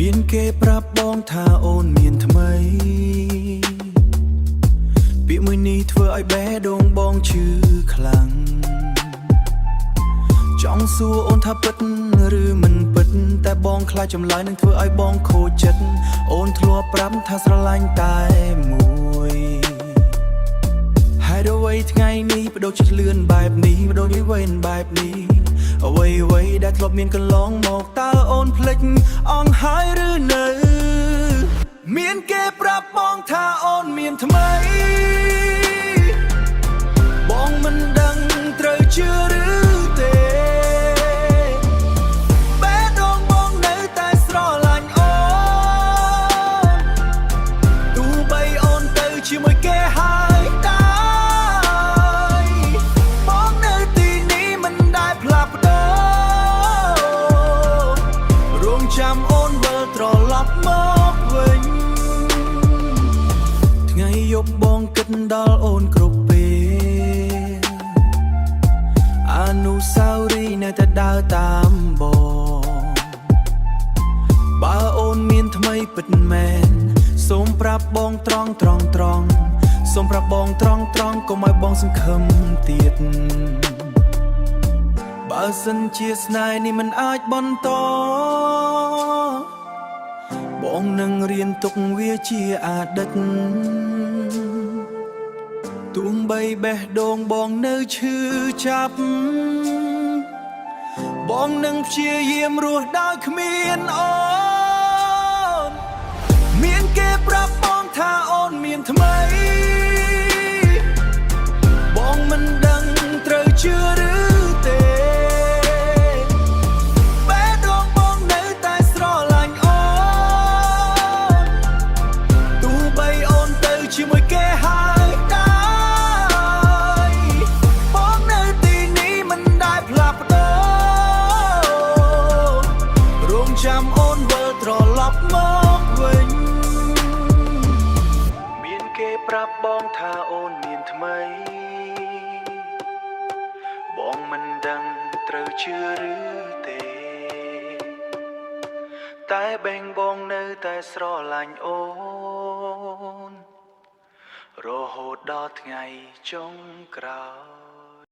មានគេប្រាប់បងថាអូនមានថ្មីពាក្យមួយនេះធ្វើឲ្យបេះដូងបងឈឺខ្លាំងចង់សួរអូនថាពិតឬមិនពិតតែបងខ្លាចចម្លើយនឹងធ្វើឲ្យបងខូចចិត្តអូនធ្លាប់ប្រាប់ថាស្រឡាញ់តែមួយហើយដល់ថ្ងៃនេះបដូរចិត្តលឿនបែបនេះបដូរវេនបែបនេះអ្វីដែលធ្លាប់មានកន្លងមកតើអូនភ្លេចអង្ហើយឬនៅមានគេប្រាប់បងថាអូនមានថ្មីបងមិនដឹងត្រូវជឿឬទេបេះដូងបងនៅតែស្រឡាញ់អូនទោះបីអូនទៅជាមួយគេហើយបងនៅទីនេះមិនដែលផ្លាស់ប្ដូររងចាំអូនវិលត្រឡប់មកវិញថ្ងៃយប់បងគិតដល់អូនគ្រប់ពេលអនុស្សាវរីយ៍នៅតែដើរតាមបងបើអូនមានថ្មីពិតមែនសូមប្រាប់បងត្រង់សូមប្រាប់បងត្រង់កុំឲ្យបងសង្ឃឹមទៀតបើសិនជាស្នេហ៍នេះមិនអាចបន្តបងនឹងរៀនទុកវាជាអតីតទោះបីបេះដូងបងនៅឈឺចាប់បងនឹងព្យាយាមរស់ដោយគ្មានអូនមានគេប្រាប់បងថាអូនមានថ្មីបងមិនដឹងត្រូវជឿឬទេបេះដូងបងនៅតែស្រឡាញ់អូនទោះបីអូនទៅជាមួយគេហើយបងនៅទីនេះមិនដែលផ្លាស់ប្ដូររងចាំអូនវិលត្រឡប់មកវិញមានគេប្រាប់បងថាអូនមានថ្មីបងមិនដឹងត្រូវជឿឬទេតែបែងបងនៅតែស្រឡាញ់អូនរហូតដល់ថ្ងៃចុងក្រោយ